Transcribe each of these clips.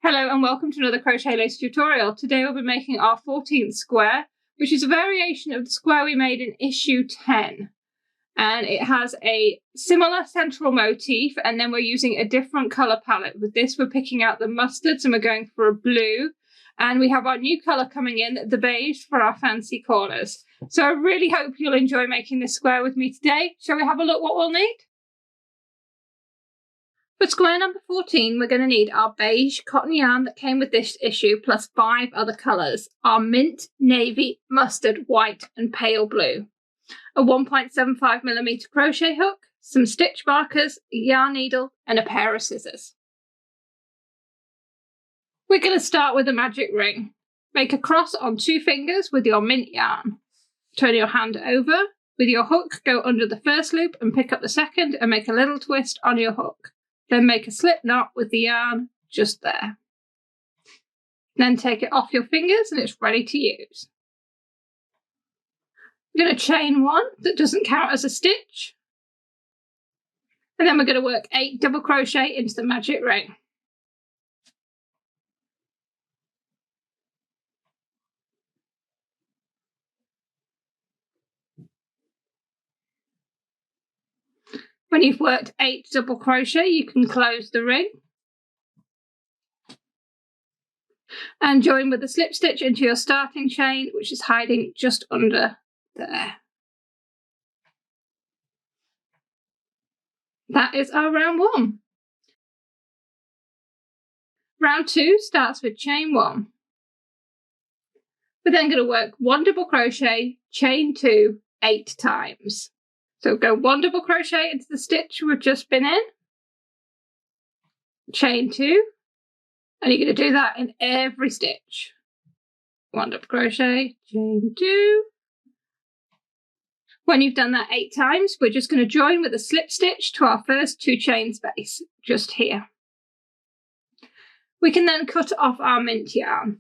Hello and welcome to another crochet lace tutorial. Today we'll be making our 14th square, which is a variation of the square we made in issue 10. And it has a similar central motif, and then we're using a different colour palette. With this we're picking out the mustards and we're going for a blue. And we have our new colour coming in, the beige, for our fancy corners. So I really hope you'll enjoy making this square with me today. Shall we have a look what we'll need? For square number 14, we're going to need our beige cotton yarn that came with this issue, plus 5 other colours, our mint, navy, mustard, white and pale blue, a 1.75mm crochet hook, some stitch markers, a yarn needle and a pair of scissors. We're going to start with a magic ring. Make a cross on 2 fingers with your mint yarn. Turn your hand over. With your hook, go under the first loop and pick up the second and make a little twist on your hook. Then make a slip knot with the yarn just there. Then take it off your fingers and it's ready to use. We're going to chain 1 that doesn't count as a stitch. And then we're going to work 8 double crochet into the magic ring. When you've worked 8 double crochet, you can close the ring and join with a slip stitch into your starting chain, which is hiding just under there. That is our round 1. Round 2 starts with chain 1. We're then going to work 1 double crochet, chain 2, 8 times. So go 1 double crochet into the stitch we've just been in, chain 2, and you're going to do that in every stitch. 1 double crochet, chain 2. When you've done that 8 times, we're just going to join with a slip stitch to our first 2 chain space, just here. We can then cut off our mint yarn.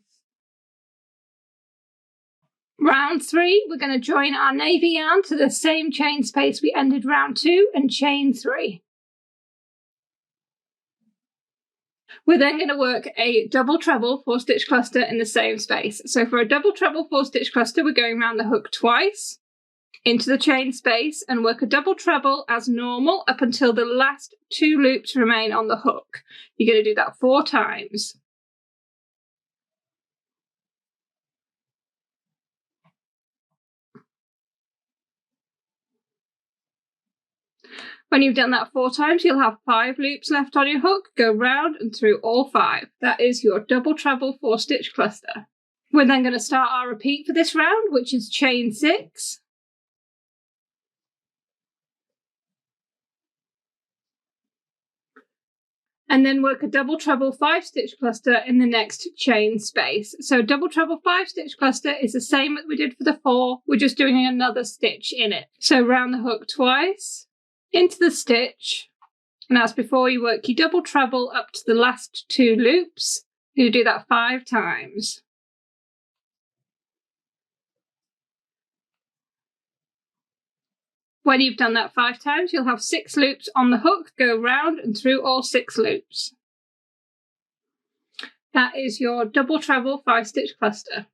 Round 3, we're going to join our navy yarn to the same chain space we ended round 2 and chain 3. We're then going to work a double treble 4-stitch cluster in the same space. So for a double treble 4-stitch cluster, we're going around the hook twice into the chain space and work a double treble as normal up until the last 2 loops remain on the hook. You're going to do that 4 times. When you've done that 4 times, you'll have 5 loops left on your hook. Go round and through all 5. That is your double treble 4-stitch cluster. We're then going to start our repeat for this round, which is chain 6. And then work a double treble 5-stitch cluster in the next chain space. So double treble 5-stitch cluster is the same that we did for the 4. We're just doing another stitch in it. So round the hook twice, into the stitch, and as before you work your double treble up to the last 2 loops. You do that 5 times. When you've done that 5 times, you'll have 6 loops on the hook. Go round and through all 6 loops. That is your double treble 5-stitch cluster.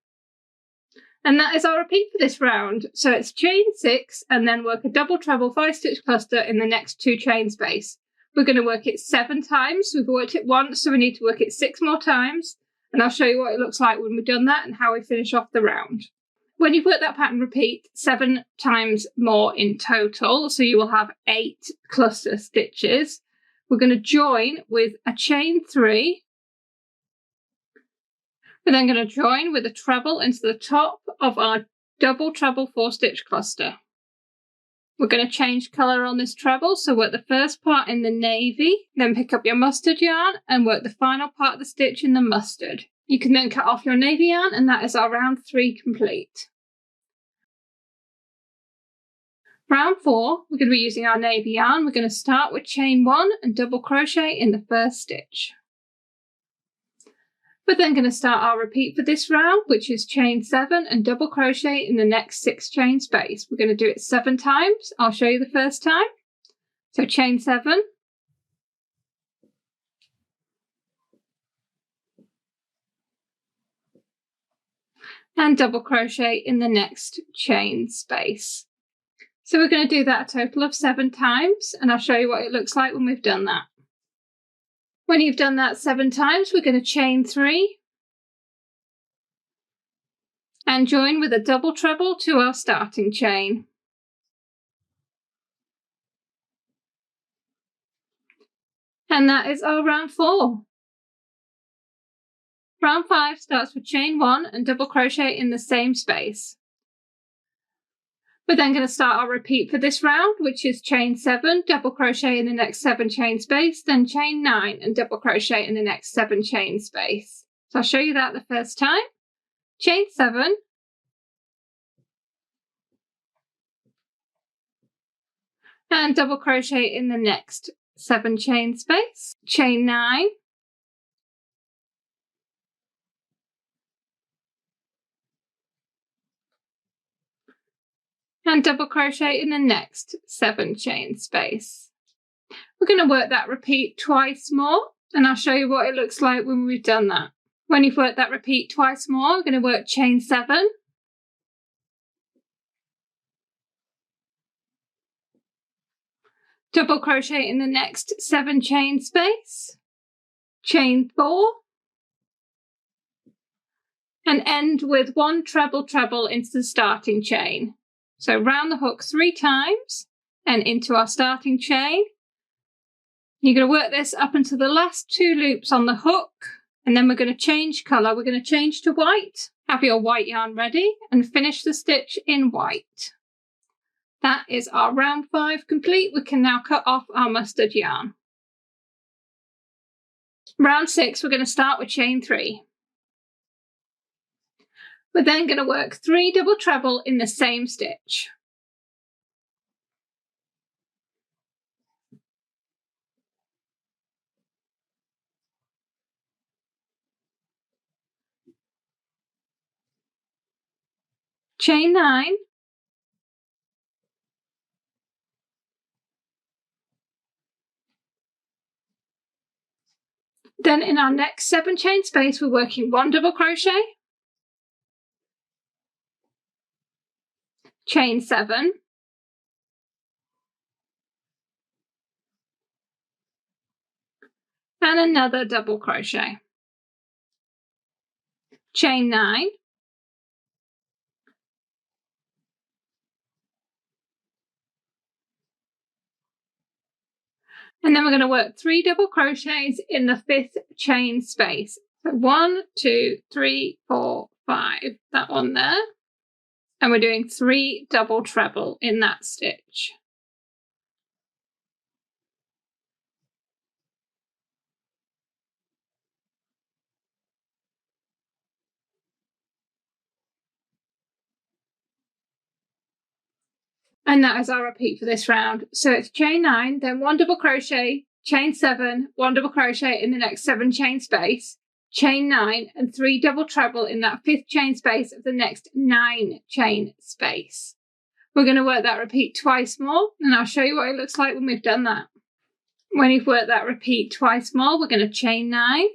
And that is our repeat for this round. So it's chain 6 and then work a double treble 5-stitch cluster in the next 2 chain space. We're going to work it 7 times. We've worked it once, so we need to work it 6 more times. And I'll show you what it looks like when we've done that and how we finish off the round. When you've worked that pattern, repeat 7 times more in total. So you will have 8 cluster stitches. We're going to join with a chain 3. We're then going to join with a treble into the top of our double treble 4-stitch cluster. We're going to change colour on this treble, so work the first part in the navy, then pick up your mustard yarn and work the final part of the stitch in the mustard. You can then cut off your navy yarn, and that is our round 3 complete. Round 4, we're going to be using our navy yarn. We're going to start with chain 1 and double crochet in the first stitch. We're then going to start our repeat for this round, which is chain 7 and double crochet in the next 6 chain space. We're going to do it 7 times. I'll show you the first time. So chain 7, and double crochet in the next chain space. So we're going to do that a total of 7 times, and I'll show you what it looks like when we've done that. When you've done that 7 times, we're going to chain 3 and join with a double treble to our starting chain. And that is our round 4. Round 5 starts with chain 1 and double crochet in the same space. We're then going to start our repeat for this round, which is chain 7, double crochet in the next 7 chain space, then chain 9 and double crochet in the next 7 chain space. So I'll show you that the first time. Chain 7, and double crochet in the next 7 chain space, chain 9, and double crochet in the next 7 chain space. We're going to work that repeat twice more, and I'll show you what it looks like when we've done that. When you've worked that repeat twice more, we're going to work chain 7, double crochet in the next 7 chain space, chain 4, and end with 1 treble treble into the starting chain. So round the hook 3 times and into our starting chain. You're going to work this up until the last 2 loops on the hook, and then we're going to change colour. We're going to change to white. Have your white yarn ready and finish the stitch in white. That is our round 5 complete. We can now cut off our mustard yarn. Round 6, we're going to start with chain 3. We're then going to work 3 double treble in the same stitch. Chain 9, then in our next 7 chain space we're working 1 double crochet, chain 7, and another double crochet, chain 9, and then we're going to work 3 double crochets in the 5th chain space. So 1, 2, 3, 4, 5, that one there. And we're doing 3 double treble in that stitch. And that is our repeat for this round. So it's chain 9, then 1 double crochet, chain 7, 1 double crochet in the next 7 chain space, chain 9, and 3 double treble in that 5th chain space of the next 9 chain space. We're going to work that repeat twice more, and I'll show you what it looks like when we've done that. When you've worked that repeat twice more, we're going to chain 9,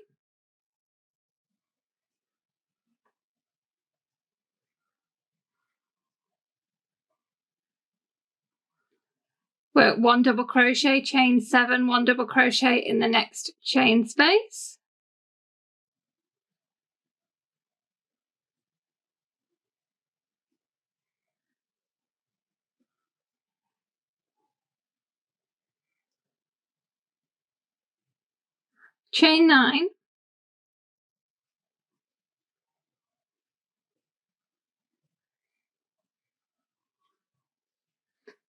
work 1 double crochet, chain 7, 1 double crochet in the next chain space, chain 9,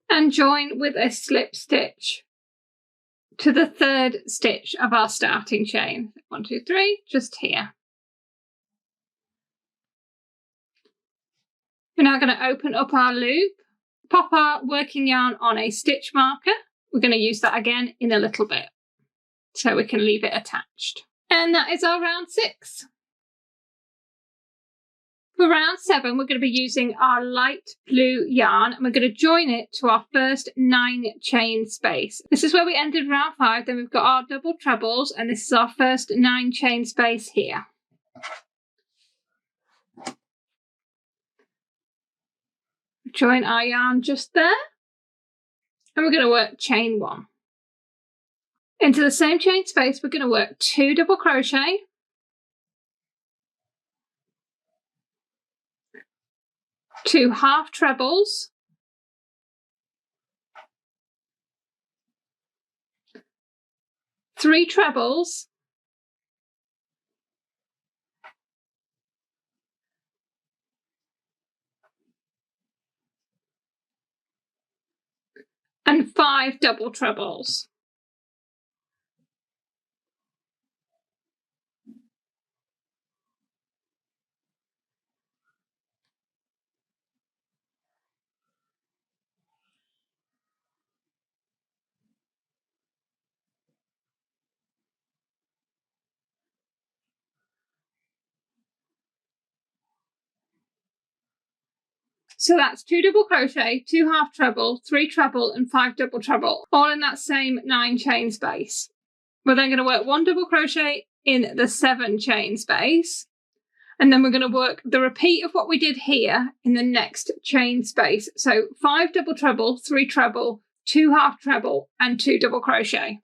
and join with a slip stitch to the 3rd stitch of our starting chain. 1, 2, 3, just here. We're now going to open up our loop, pop our working yarn on a stitch marker. We're going to use that again in a little bit, so we can leave it attached. And that is our round 6. For round 7, we're going to be using our light blue yarn, and we're going to join it to our first 9 chain space. This is where we ended round 5, then we've got our double trebles, and this is our first 9 chain space here. join our yarn just there, and we're going to work chain 1. Into the same chain space, we're going to work 2 double crochet, two half trebles, three trebles, and 5 double trebles. So that's 2 double crochet, 2 half treble, 3 treble, and 5 double treble, all in that same 9 chain space. We're then going to work 1 double crochet in the 7 chain space, and then we're going to work the repeat of what we did here in the next chain space. So 5 double treble, 3 treble, 2 half treble, and 2 double crochet.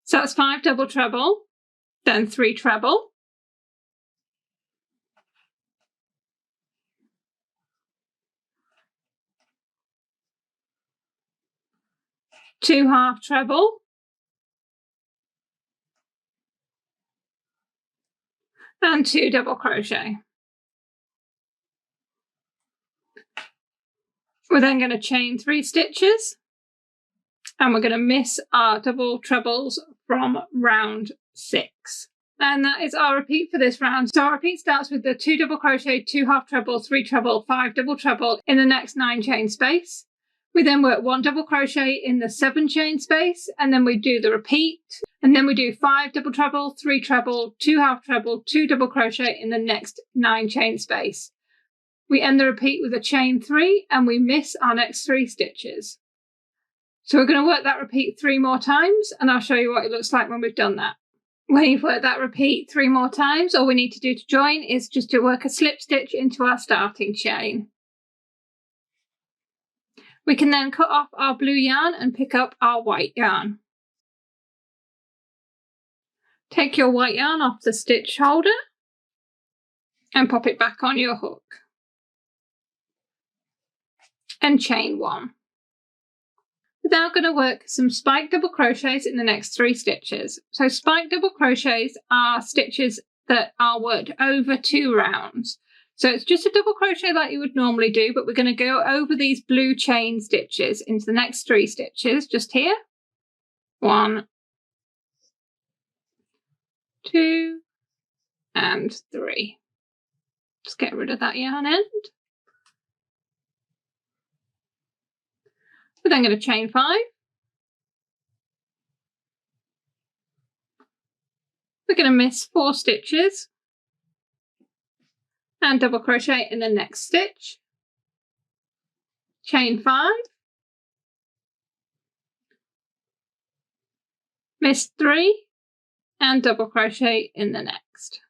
So that's 5 double treble, then 3 treble, two half treble, and 2 double crochet. We're then going to chain 3 stitches, and we're going to miss our double trebles from round 6. And that is our repeat for this round. So our repeat starts with the 2 double crochet, 2 half treble, 3 treble, 5 double treble in the next 9 chain space. We then work 1 double crochet in the 7 chain space, and then we do the repeat, and then we do 5 double treble, 3 treble, 2 half treble, 2 double crochet in the next 9 chain space. We end the repeat with a chain 3, and we miss our next 3 stitches. So we're going to work that repeat 3 more times, and I'll show you what it looks like when we've done that. When you've worked that repeat 3 more times, all we need to do to join is just to work a slip stitch into our starting chain. We can then cut off our blue yarn and pick up our white yarn. Take your white yarn off the stitch holder and pop it back on your hook. And chain 1. We're now going to work some spike double crochets in the next 3 stitches. So spike double crochets are stitches that are worked over 2 rounds. So it's just a double crochet like you would normally do, but we're going to go over these blue chain stitches into the next 3 stitches, just here. 1, 2, and 3. Just get rid of that yarn end. We're then going to chain 5. We're going to miss 4 stitches and double crochet in the next stitch. Chain 5. Miss 3 and double crochet in the next.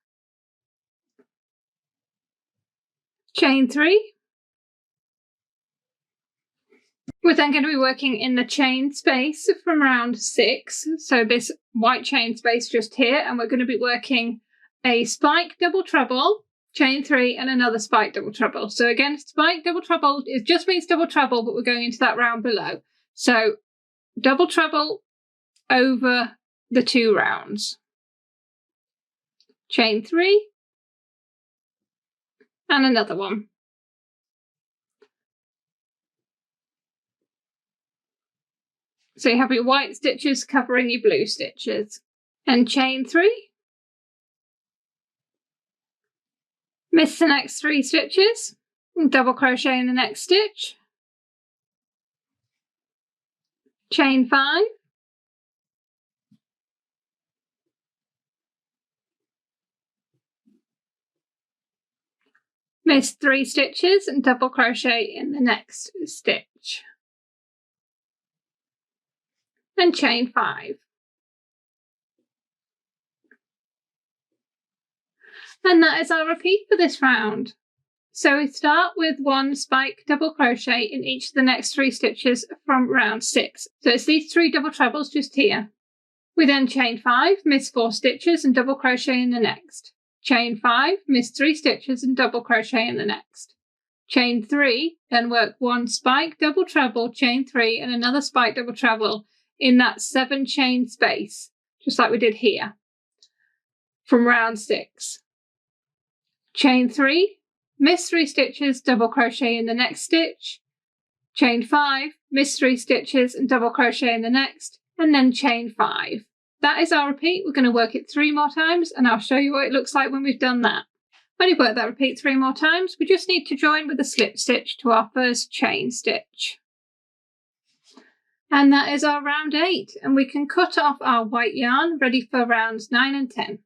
Chain 3. We're then going to be working in the chain space from round 6, so this white chain space just here, and we're going to be working a spike double treble, chain 3, and another spike double treble. So again, spike double treble, it just means double treble, but we're going into that round below. So double treble over the 2 rounds. Chain 3, and another one. So you have your white stitches covering your blue stitches. And chain 3. Miss the next 3 stitches. And double crochet in the next stitch. Chain 5. Miss 3 stitches and double crochet in the next stitch. And chain 5. And that is our repeat for this round. So we start with 1 spike double crochet in each of the next 3 stitches from round 6. So it's these 3 double trebles just here. We then chain 5, miss 4 stitches and double crochet in the next. Chain 5, miss 3 stitches and double crochet in the next. Chain 3, then work 1 spike double treble, chain 3 and another spike double treble in that 7 chain space, just like we did here from round 6. Chain 3, miss 3 stitches, double crochet in the next stitch, chain 5, miss 3 stitches and double crochet in the next, and then chain 5. That is our repeat. We're going to work it 3 more times and I'll show you what it looks like when we've done that. When you've worked that repeat 3 more times, we just need to join with a slip stitch to our first chain stitch. And that is our round 8, and we can cut off our white yarn ready for rounds 9 and 10.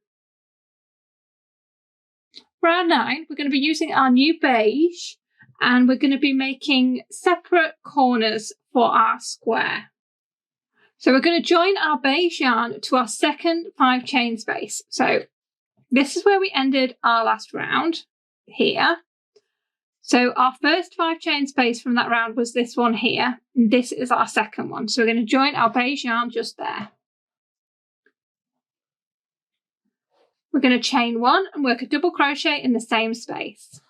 Round 9, we're going to be using our new beige, and we're going to be making separate corners for our square. So we're going to join our beige yarn to our second 5 chain space. So this is where we ended our last round, here. So our first 5 chain space from that round was this one here, and this is our second one. So we're going to join our beige yarn just there. We're going to chain 1 and work a double crochet in the same space.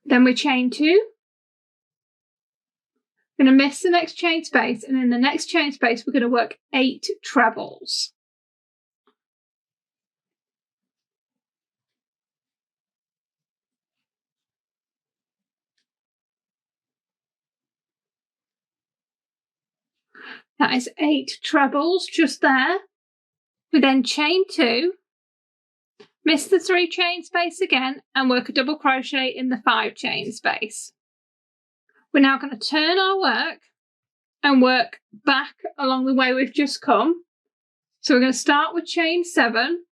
Then we chain 2. We're going to miss the next chain space, and in the next chain space we're going to work 8 trebles. That is 8 trebles just there. We then chain 2, miss the 3 chain space again, and work a double crochet in the 5 chain space. We're now going to turn our work and work back along the way we've just come. So we're going to start with chain 7.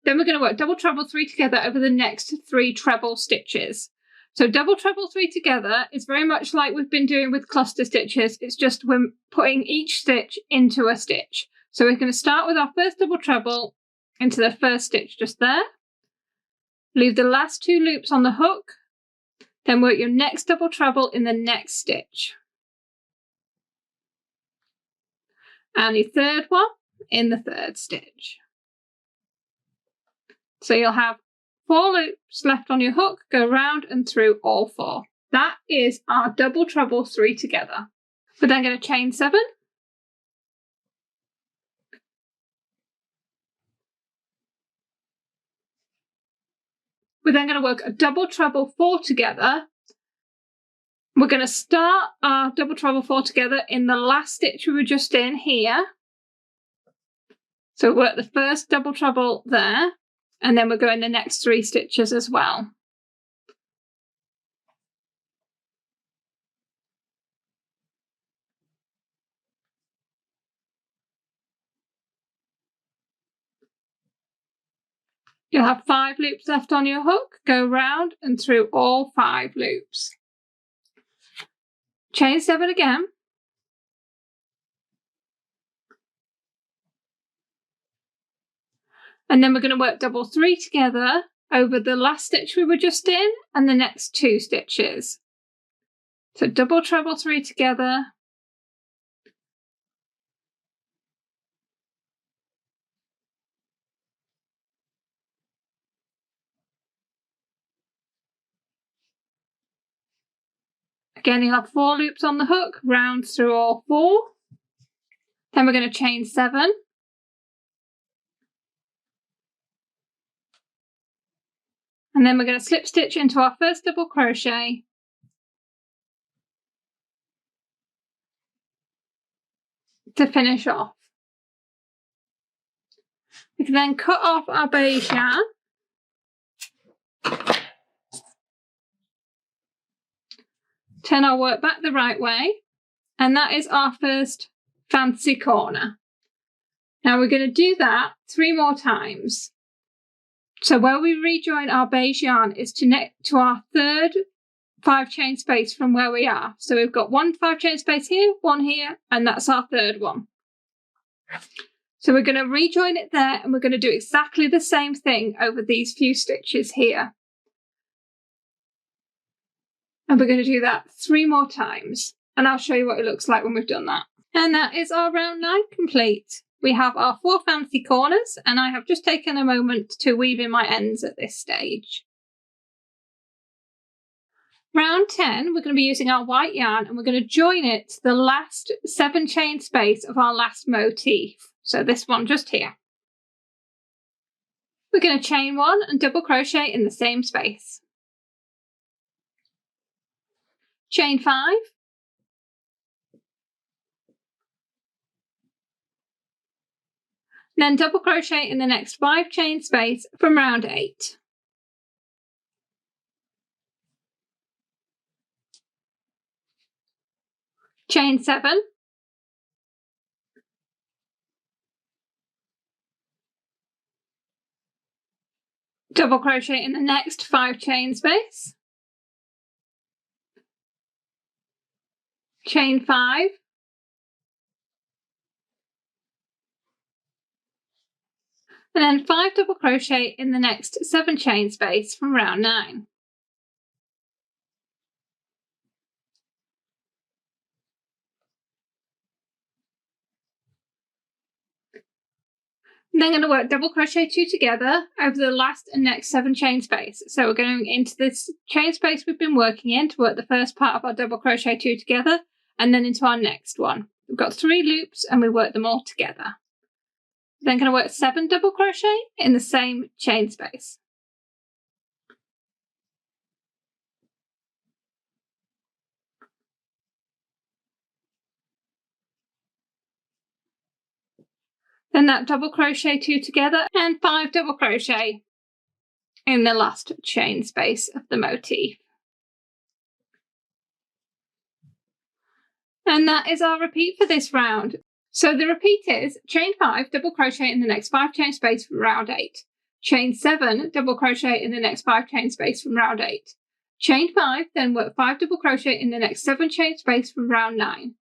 Then we're going to work double treble 3 together over the next 3 treble stitches. So double treble 3 together is very much like we've been doing with cluster stitches. It's just we're putting each stitch into a stitch. So we're going to start with our first double treble into the first stitch just there. Leave the last 2 loops on the hook. Then work your next double treble in the next stitch. And your third one in the third stitch. So you'll have 4 loops left on your hook, go round and through all 4. That is our double treble 3 together. We're then going to chain 7. We're then going to work a double treble 4 together. We're going to start our double treble 4 together in the last stitch we were just in here. So work the first double treble there. And then we're going the next 3 stitches as well. You'll have 5 loops left on your hook. Go round and through all 5 loops. Chain 7 again. And then we're going to work double 3 together over the last stitch we were just in and the next 2 stitches. So double treble 3 together. Again, you'll have 4 loops on the hook, round through all 4. Then we're going to chain 7. And then we're going to slip stitch into our first double crochet. To finish off. We can then cut off our beige yarn. Turn our work back the right way. And that is our first fancy corner. Now we're going to do that 3 more times. So where we rejoin our beige yarn is to our third 5 chain space from where we are. So we've got 1 5 chain space here, 1 here, and that's our third one. So we're going to rejoin it there, and we're going to do exactly the same thing over these few stitches here. And we're going to do that 3 more times, and I'll show you what it looks like when we've done that. And that is our round 9 complete. We have our 4 fancy corners, and I have just taken a moment to weave in my ends at this stage. Round 10, we're going to be using our white yarn, and we're going to join it to the last 7 chain space of our last motif. So this one just here. We're going to chain 1 and double crochet in the same space. Chain 5. Then double crochet in the next 5 chain space from round 8. Chain 7. Double crochet in the next 5 chain space. Chain 5. And then 5 double crochet in the next 7 chain space from round 9. And then going to work double crochet 2 together over the last and next 7 chain space. So we're going into this chain space we've been working in to work the first part of our double crochet 2 together, and then into our next one. We've got 3 loops and we work them all together. Then going to work 7 double crochet in the same chain space. Then that double crochet 2 together and 5 double crochet in the last chain space of the motif. And that is our repeat for this round. So the repeat is chain 5 double crochet in the next 5 chain space from round 8. Chain 7 double crochet in the next 5 chain space from round 8. Chain 5, then work 5 double crochet in the next 7 chain space from round 9.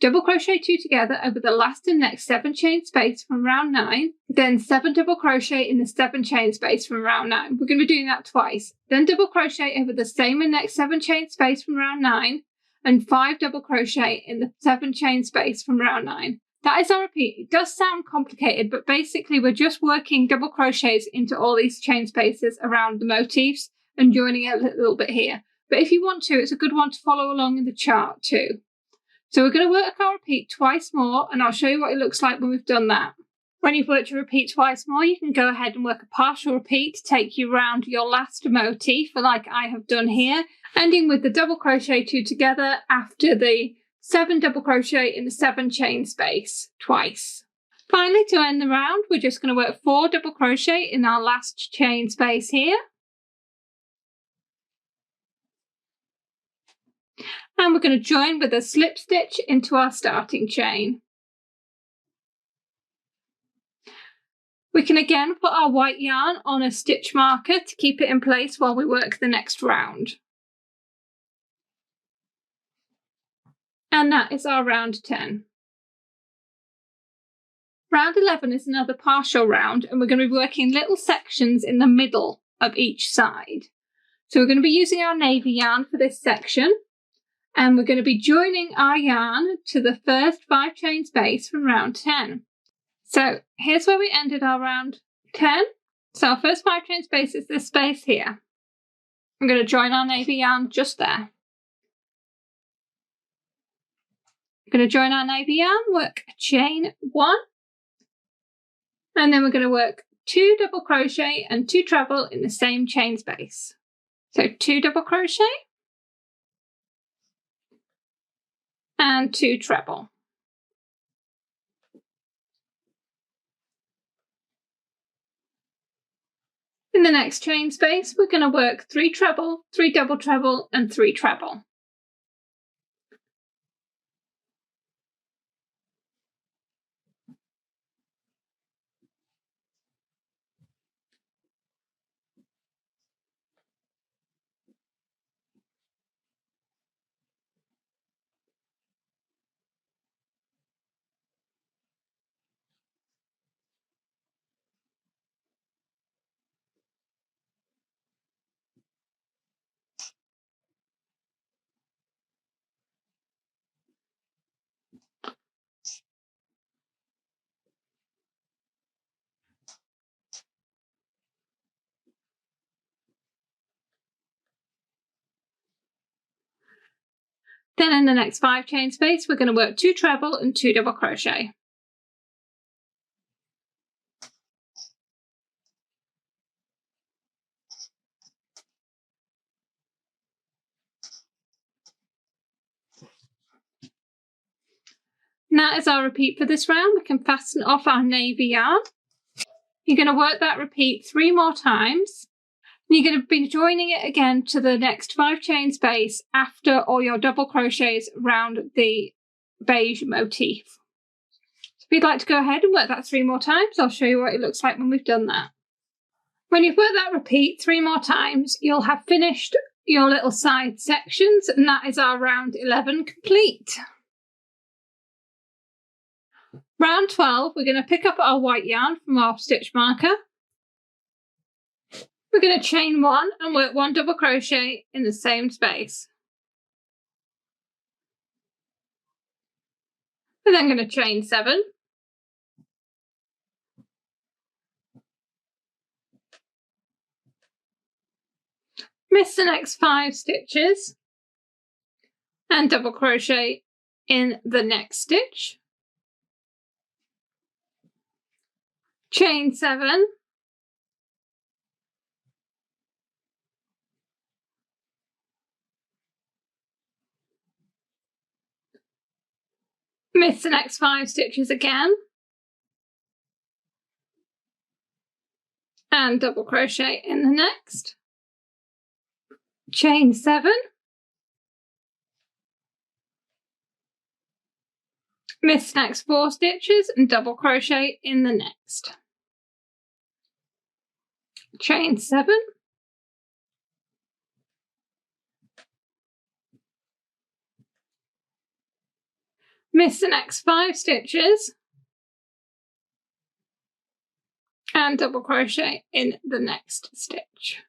Double crochet 2 together over the last and next 7 chain space from round 9, then 7 double crochet in the 7 chain space from round 9. We're going to be doing that twice. Then double crochet over the same and next 7 chain space from round 9, and 5 double crochet in the 7 chain space from round 9. That is our repeat. It does sound complicated, but basically we're just working double crochets into all these chain spaces around the motifs and joining it a little bit here. But if you want to, it's a good one to follow along in the chart too. So we're going to work our repeat twice more, and I'll show you what it looks like when we've done that. When you've worked your repeat twice more, you can go ahead and work a partial repeat to take you around your last motif, like I have done here, ending with the double crochet 2 together after the 7 double crochet in the 7 chain space twice. Finally, to end the round, we're just going to work 4 double crochet in our last chain space here. And we're going to join with a slip stitch into our starting chain. We can again put our white yarn on a stitch marker to keep it in place while we work the next round. And that is our round 10. Round 11 is another partial round, and we're going to be working little sections in the middle of each side. So we're going to be using our navy yarn for this section, and we're going to be joining our yarn to the first 5 chain space from round 10. So here's where we ended our round 10. So our first 5 chain space is this space here. I'm going to join our navy yarn just there. I'm going to join our navy yarn, work a chain 1, and then we're going to work 2 double crochet and 2 treble in the same chain space. So 2 double crochet and 2 treble. In the next chain space, we're going to work 3 treble, 3 double treble, and 3 treble. Then in the next 5 chain space, we're going to work 2 treble and 2 double crochet. And that is our repeat for this round. We can fasten off our navy yarn. You're going to work that repeat 3 more times. And you're going to be joining it again to the next 5 chain space after all your double crochets around the beige motif. So if you'd like to go ahead and work that 3 more times, I'll show you what it looks like when we've done that. When you've worked that repeat 3 more times, you'll have finished your little side sections, and that is our round 11 complete. Round 12, we're going to pick up our white yarn from our stitch marker. We're going to chain 1 and work 1 double crochet in the same space. We're then going to chain 7. Miss the next 5 stitches and double crochet in the next stitch. Chain 7. Miss the next 5 stitches again. And double crochet in the next. Chain 7. Miss the next 4 stitches and double crochet in the next. Chain 7. Miss the next 5 stitches and double crochet in the next stitch.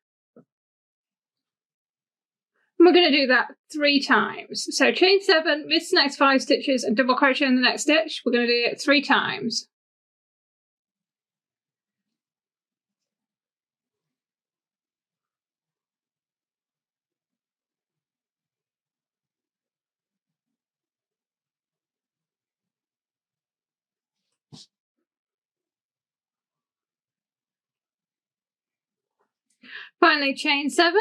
And we're going to do that 3 times. So chain 7, miss the next 5 stitches and double crochet in the next stitch. We're going to do it 3 times. Finally, chain 7.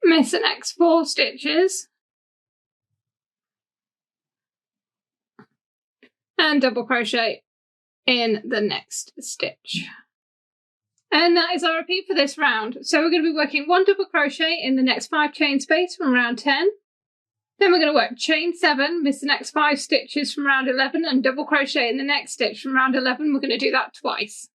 Miss the next 4 stitches and double crochet in the next stitch. And that is our repeat for this round. So we're going to be working 1 double crochet in the next 5 chain space from round 10. Then we're going to work chain 7, miss the next 5 stitches from round 11 and double crochet in the next stitch from round 11. We're going to do that twice.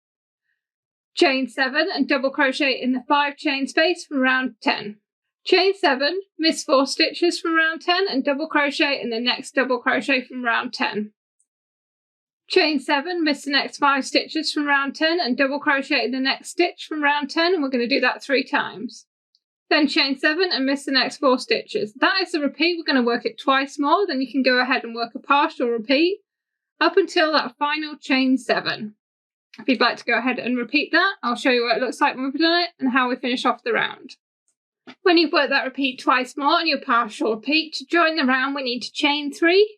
Chain 7 and double crochet in the 5 chain space from round 10. Chain 7, miss 4 stitches from round 10 and double crochet in the next double crochet from round 10. Chain 7, miss the next 5 stitches from round 10 and double crochet in the next stitch from round 10, and we're going to do that 3 times. Then chain 7 and miss the next 4 stitches. That is the repeat. We're going to work it twice more, then you can go ahead and work a partial repeat up until that final chain 7. If you'd like to go ahead and repeat that, I'll show you what it looks like when we've done it and how we finish off the round. When you've worked that repeat twice more and your partial repeat, to join the round we need to chain 3.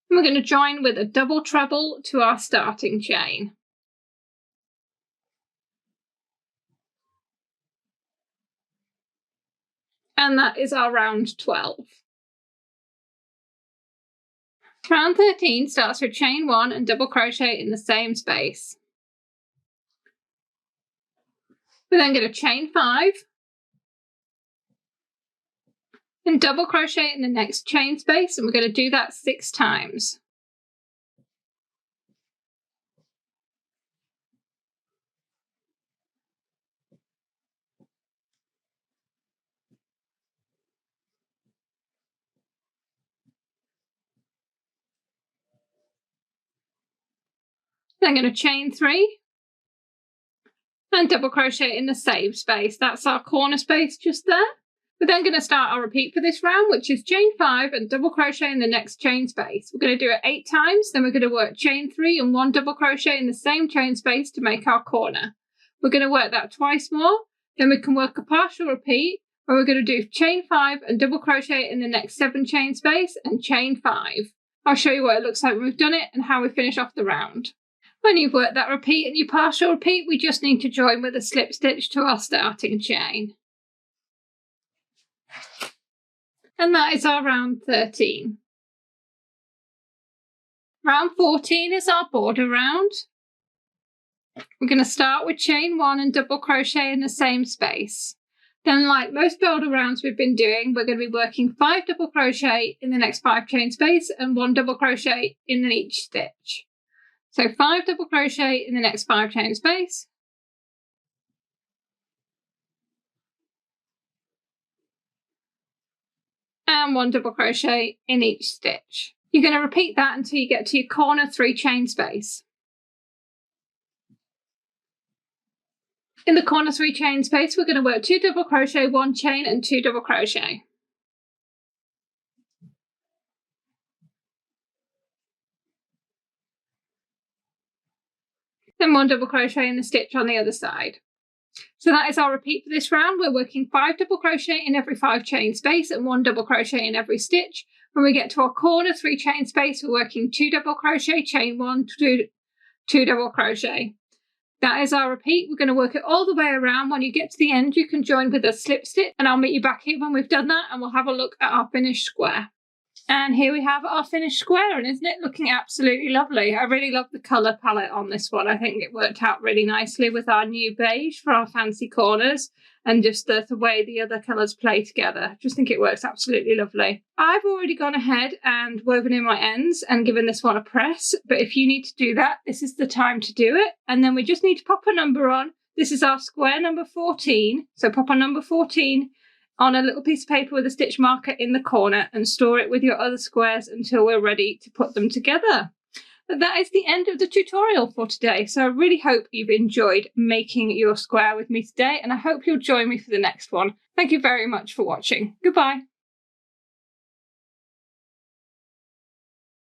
And we're going to join with a double treble to our starting chain. And that is our round 12. Round 13 starts with chain 1 and double crochet in the same space. We're then going to chain 5 and double crochet in the next chain space, and we're going to do that 6 times. Then I'm going to chain 3 and double crochet in the same space. That's our corner space just there. We're then going to start our repeat for this round, which is chain 5 and double crochet in the next chain space. We're going to do it 8 times, then we're going to work chain 3 and 1 double crochet in the same chain space to make our corner. We're going to work that twice more. Then we can work a partial repeat, where we're going to do chain 5 and double crochet in the next 7 chain space and chain 5. I'll show you what it looks like when we've done it and how we finish off the round. When you've worked that repeat and your partial repeat, we just need to join with a slip stitch to our starting chain. And that is our round 13. Round 14 is our border round. We're going to start with chain 1 and double crochet in the same space. Then, like most border rounds we've been doing, we're going to be working 5 double crochet in the next 5 chain space and 1 double crochet in each stitch. So 5 double crochet in the next 5 chain space. And 1 double crochet in each stitch. You're going to repeat that until you get to your corner 3 chain space. In the corner 3 chain space, we're going to work 2 double crochet, 1 chain and 2 double crochet. Then 1 double crochet in the stitch on the other side. So that is our repeat for this round. We're working 5 double crochet in every 5 chain space and 1 double crochet in every stitch. When we get to our corner 3 chain space, we're working 2 double crochet, chain 1, 2 double crochet. That is our repeat. We're going to work it all the way around. When you get to the end, you can join with a slip stitch, and I'll meet you back here when we've done that, and we'll have a look at our finished square. And here we have our finished square, and isn't it looking absolutely lovely? I really love the colour palette on this one. I think it worked out really nicely with our new beige for our fancy corners, and just the way the other colours play together. I just think it works absolutely lovely. I've already gone ahead and woven in my ends and given this one a press, but if you need to do that, this is the time to do it. And then we just need to pop a number on. This is our square number 14, so pop a number 14 on a little piece of paper with a stitch marker in the corner and store it with your other squares until we're ready to put them together. But that is the end of the tutorial for today. So I really hope you've enjoyed making your square with me today, and I hope you'll join me for the next one. Thank you very much for watching. Goodbye.